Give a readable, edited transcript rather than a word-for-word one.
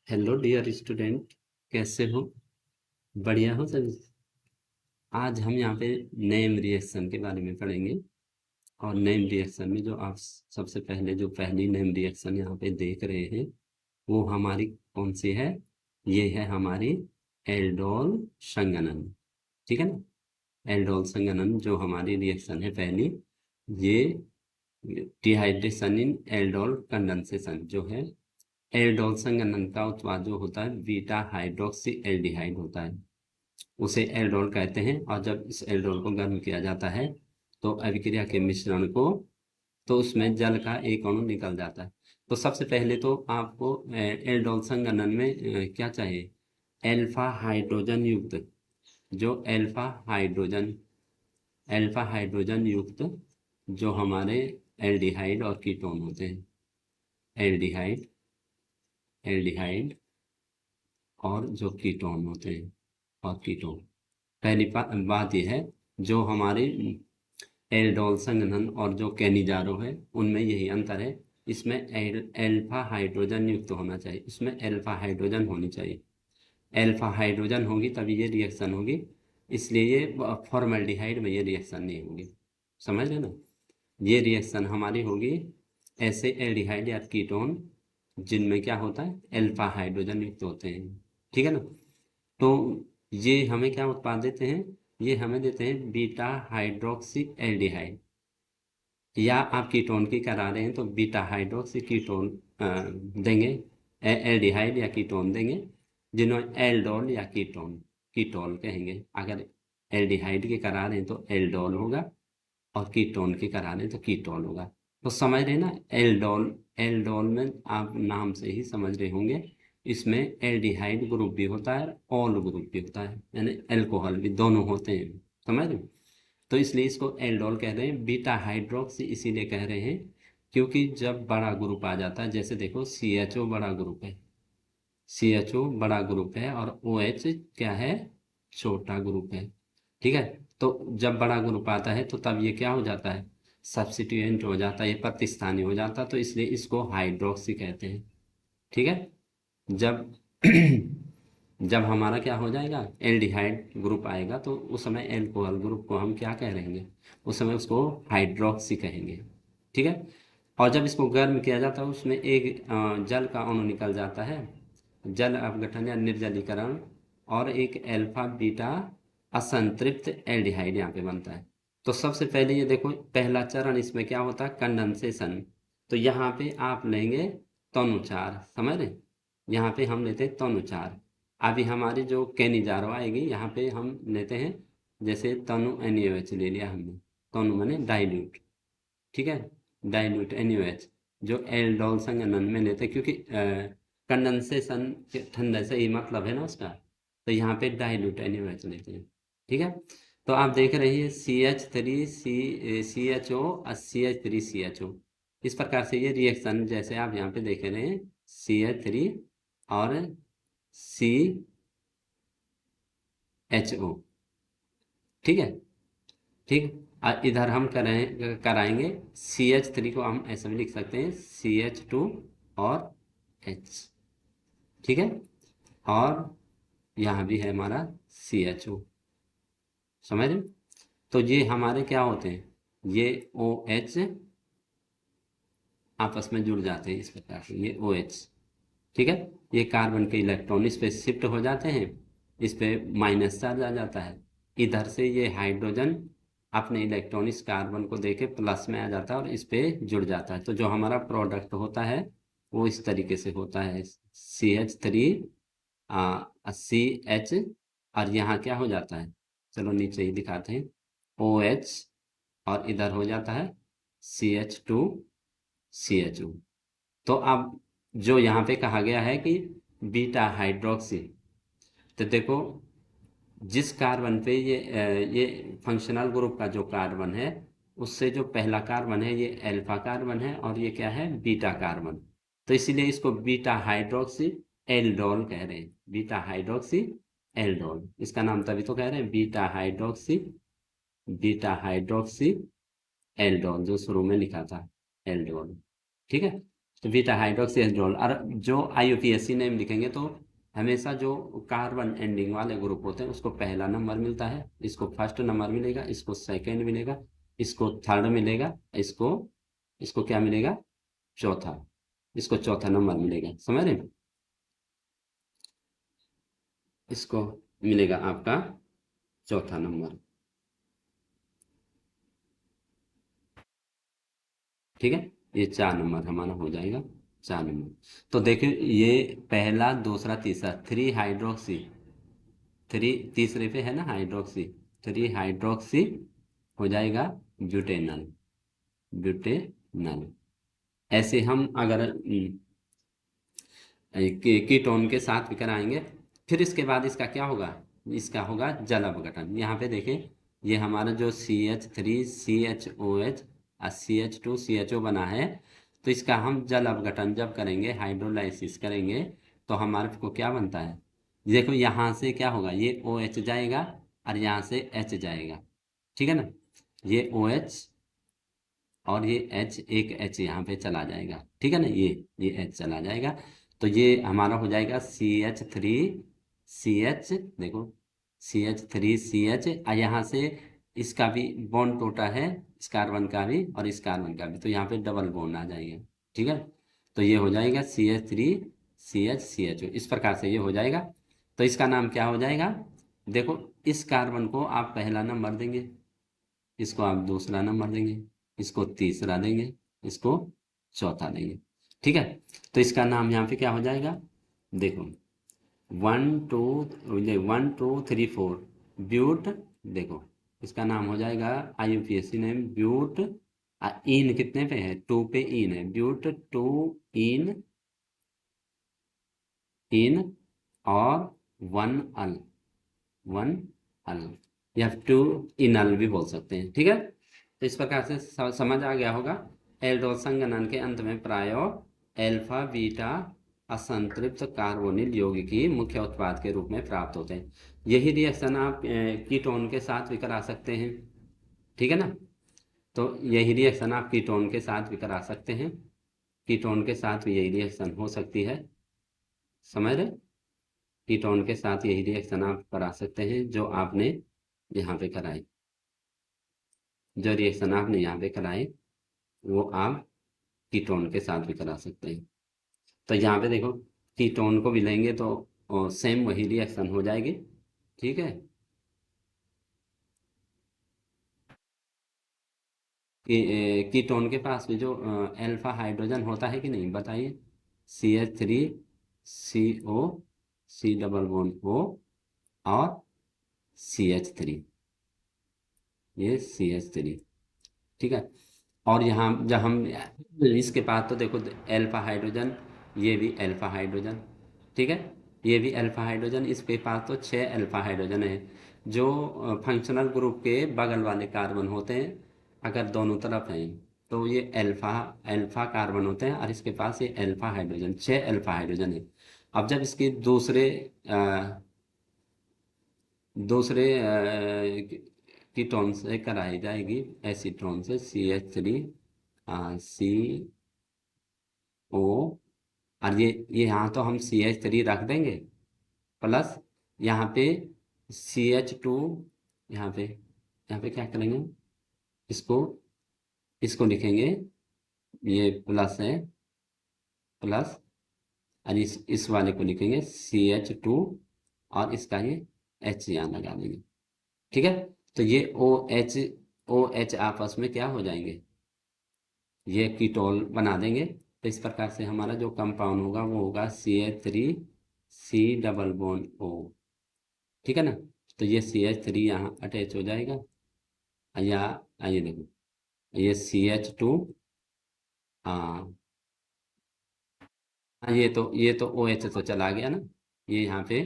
Hello dear student, कैसे हो? बढ़िया हो सभी। आज हम यहाँ पे नेम रिएक्शन के बारे में पढ़ेंगे। और नेम रिएक्शन में जो आप सबसे पहले जो पहली नेम रिएक्शन यहाँ पे देख रहे हैं वो हमारी कौन सी है? ये है हमारी एल्डोल संगनन। ठीक है ना? एल्डोल संगनन जो हमारी रिएक्शन है पहली, ये डिहाइड्रेशन इन एल्डोल कंडेंसेशन जो है। एल्डोल संगठन का उत्पाद जो होता है बीटा हाइड्रोक्सी एल्डिहाइड होता है, उसे एल्डोल कहते हैं। और जब इस एल्डोल को गर्म किया जाता है तो अभिक्रिया के मिश्रण को, तो उसमें जल का एक अणु निकल जाता है। तो सबसे पहले तो आपको एल्डोल संगठन में क्या चाहिए? एल्फा हाइड्रोजन युक्त, जो एल्फा हाइड्रोजन युक्त जो हमारे एल्डिहाइड और कीटोन होते हैं। एल्डिहाइड एल्डिहाइड और जो कीटोन होते हैं, और कीटोन। पहली बात यह है, जो हमारे एल्डोल संघनन और जो कैनिजारो है उनमें यही अंतर है। इसमें एल्फा हाइड्रोजन युक्त होना चाहिए, इसमें एल्फा हाइड्रोजन होनी चाहिए। एल्फा हाइड्रोजन होगी तभी ये रिएक्शन होगी, इसलिए ये फॉर्मल्डिहाइड में ये रिएक्शन नहीं होगी। समझ रहे ना? ये रिएक्शन हमारी होगी ऐसे एल्डिहाइड या कीटोन जिनमें क्या होता है, एल्फा हाइड्रोजन युक्त होते हैं। ठीक है ना? तो ये हमें क्या उत्पाद देते हैं? ये हमें देते हैं बीटा हाइड्रोक्सी एल्डिहाइड। या आप कीटोन की करा रहे हैं तो बीटा हाइड्रोक्सी कीटोन देंगे, एल्डिहाइड या कीटोन देंगे, जिन्हों एल्डोल या कीटोन, कीटोल कहेंगे। अगर एल्डिहाइड के करा रहे हैं तो एल्डोल होगा, और कीटोन के करा रहे हैं तो कीटोल होगा। तो समझ रहे हैं ना? एल्डोल, एल्डोल में आप नाम से ही समझ रहे होंगे, इसमें एल्डिहाइड ग्रुप भी होता है, ऑल ग्रुप भी होता है, यानी अल्कोहल भी दोनों होते हैं। समझ रहे हैं? तो इसलिए इसको एल्डोल कह रहे हैं। बीटा हाइड्रोक्सी इसीलिए कह रहे हैं क्योंकि जब बड़ा ग्रुप आ जाता है, जैसे देखो CHO बड़ा ग्रुप है, CHO बड़ा ग्रुप है और OH क्या है? छोटा ग्रुप है। ठीक है? तो जब बड़ा ग्रुप आता है तो तब ये क्या हो जाता है? सब्स्टिट्यूएंट हो जाता है, ये प्रतिस्थानी हो जाता है, तो इसलिए इसको हाइड्रोक्सी कहते हैं। ठीक है? जब जब हमारा क्या हो जाएगा, एल्डिहाइड ग्रुप आएगा तो उस समय एल्कोहल ग्रुप को हम क्या कह रहेंगे? उस समय उसको हाइड्रोक्सी कहेंगे। ठीक है? और जब इसको गर्म किया जाता है उसमें एक जल का अणु निकल जाता है, जल अपघटन या निर्जलीकरण, और एक अल्फा बीटा असंतृप्त एल्डिहाइड यहाँ पे बनता है। तो सबसे पहले ये देखो, पहला चरण इसमें क्या होता है? कंडेंसेशन। तो यहाँ पे आप लेंगे तनुचार, समझ रहे? यहाँ पे हम लेते हैं तनुचार। अभी हमारी जो कैनिजारो आएगी यहाँ पे हम लेते हैं, जैसे तनु NaOH ले लिया हमने, तनु माने डाइल्यूट। ठीक है? डाइल्यूट NaOH जो एल्डोल संघनन में लेते हैं, क्योंकि कंडेंसेशन ठंडे से ही मतलब है ना उसका, तो यहाँ पे डाइल्यूट NaOH लेते हैं। ठीक है? तो आप देख रहे हैं CH3CHO और CH3CHO, इस प्रकार से ये रिएक्शन जैसे आप यहाँ पे देख रहे हैं, CH3 और CHO। ठीक है? ठीक। इधर हम कराएंगे CH3 को हम ऐसे भी लिख सकते हैं CH2 और H। ठीक है? और यहाँ भी है हमारा CHO। समझ रहे? तो ये हमारे क्या होते हैं? ये OH आपस में जुड़ जाते हैं इस प्रकार से, ये OH। ठीक है? ये कार्बन के इलेक्ट्रॉन इस पे शिफ्ट हो जाते हैं, इस पे माइनस चार्ज आ जाता है। इधर से ये हाइड्रोजन अपने इलेक्ट्रॉन इस कार्बन को देके प्लस में आ जाता है और इस पे जुड़ जाता है। तो जो हमारा प्रोडक्ट होता है वो इस तरीके से होता है, CH3 CH, और यहाँ क्या हो जाता है? चलो नीचे ही दिखाते हैं, OH, और इधर हो जाता है CH2 CHO। तो अब जो यहाँ पे कहा गया है कि बीटा हाइड्रोक्सी, तो देखो जिस कार्बन पे ये फंक्शनल ग्रुप का जो कार्बन है, उससे जो पहला कार्बन है ये अल्फा कार्बन है और ये क्या है? Beta carbon. तो इसीलिए इसको बीटा हाइड्रोक्सी एल्डोल कह रहे हैं, बीटा हाइड्रोक्सी एल्डोल। इसका नाम तभी तो कह रहे हैं बीटा हाइड्रोक्सी एल्डोल, जो शुरू में लिखा था एल्डोल। ठीक है? बीटा हाइड्रोक्सीएस्ड्रोल। और जो IUPAC नेम लिखेंगे तो हमेशा जो कार्बन एंडिंग वाले ग्रुप होते हैं उसको पहला नंबर मिलता है, इसको फर्स्ट नंबर मिलेगा, इसको सेकंड मिलेगा, इसको थर्ड मिलेगा, इसको इसको क्या मिलेगा, चौथा, इसको चौथा नंबर मिलेगा। समझ रहे हैं? इसको मिलेगा आपका चौथा नंबर। ठीक है, ये 4 नंबर हमारा हो जाएगा, 4 नंबर। तो देखिए ये पहला दूसरा तीसरा, थ्री हाइड्रोक्सी, थ्री तीसरे पे है ना हाइड्रोक्सी, थ्री हाइड्रोक्सी हो जाएगा ब्यूटेनल, ब्यूटेनल। ऐसे हम अगर कीटोन के साथ भी कराएंगे, फिर इसके बाद इसका क्या होगा, इसका होगा जल अपघटन। यहाँ पे देखें, ये हमारा जो CH3CHOH और CH2CHO बना है, तो इसका हम जल अपघटन जब करेंगे, हाइड्रोलाइसिस करेंगे, तो हमारे को क्या बनता है, देखो यहाँ से क्या होगा, ये OH जाएगा और यहाँ से H जाएगा। ठीक है ना, ये OH और ये H, एक H यहाँ पे चला जाएगा। ठीक है ना, ये H चला जाएगा, तो ये हमारा हो जाएगा CH3CH, देखो CH3CH, और यहाँ से इसका भी बॉन्ड टूटा है, इस कार्बन का भी और इस कार्बन का भी, तो यहाँ पे डबल बॉन्ड आ जाएगा। ठीक है, तो ये हो जाएगा CH3CH CHO, इस प्रकार से ये हो जाएगा। तो इसका नाम क्या हो जाएगा, देखो इस कार्बन को आप पहला नंबर देंगे, इसको आप दूसरा नंबर देंगे, इसको तीसरा देंगे, इसको चौथा देंगे। ठीक है, तो इसका नाम यहाँ पे क्या हो जाएगा, देखो 1 2 3 4 ब्यूट, देखो इसका नाम हो जाएगा IUPAC नेम ब्यूट। इन कितने पे है, 2 पे इन है, ब्यूट 2 इन, इन और 1 अल, 1 अल, या 2 इनल भी बोल सकते हैं। ठीक है, तो इस प्रकार से समझ आ गया होगा। एल्डोल संघनन के अंत में प्राय एल्फा बीटा असंतृप्त कार्बोनिल यौगिकी मुख्य उत्पाद के रूप में प्राप्त होते हैं। यही रिएक्शन आप कीटोन के साथ भी करा सकते हैं। ठीक है ना, तो यही रिएक्शन आप कीटोन के साथ भी करा सकते हैं, कीटोन के साथ भी यही रिएक्शन हो सकती है। समझ रहे, कीटोन के साथ यही रिएक्शन आप करा सकते हैं जो आपने यहाँ पे कराई, जो रिएक्शन आपने यहाँ पे कराई वो आप कीटोन के साथ भी करा सकते हैं। तो यहाँ पे देखो, कीटोन को भी लेंगे तो सेम वही रिएक्शन हो जाएगी। ठीक है, कीटोन के पास भी जो अल्फा हाइड्रोजन होता है कि नहीं, बताइए, CH3CO, C double bond O और CH3, ये CH3। ठीक है, और यहाँ जब हम इसके पास तो देखो अल्फा हाइड्रोजन, ये भी अल्फा हाइड्रोजन। ठीक है, ये भी अल्फा हाइड्रोजन, इसके पास तो 6 अल्फा हाइड्रोजन है। जो फंक्शनल ग्रुप के बगल वाले कार्बन होते हैं, अगर दोनों तरफ हैं, तो ये अल्फा अल्फा कार्बन होते हैं, और इसके पास ये अल्फा हाइड्रोजन, 6 अल्फा हाइड्रोजन है। अब जब इसके दूसरे दूसरे कीटोन से कराई जाएगी, एसीटोन से, CH3CO, और ये यहाँ तो हम CH3 रख देंगे, प्लस यहाँ पे CH2, यहाँ पे क्या करेंगे, इसको इसको लिखेंगे, ये प्लस है, प्लस, और इस वाले को लिखेंगे CH2, और इसका ये H यहाँ लगा देंगे। ठीक है, तो ये OH आपस में क्या हो जाएंगे, ये कीटोल बना देंगे। तो इस प्रकार से हमारा जो कंपाउंड होगा वो होगा CH3C डबल बॉन्ड O। ठीक है ना, तो ये CH3 यहाँ अटैच हो जाएगा, या ये देखो, ये CH2, हाँ हाँ, ये तो OH तो चला गया ना, ये यहाँ पे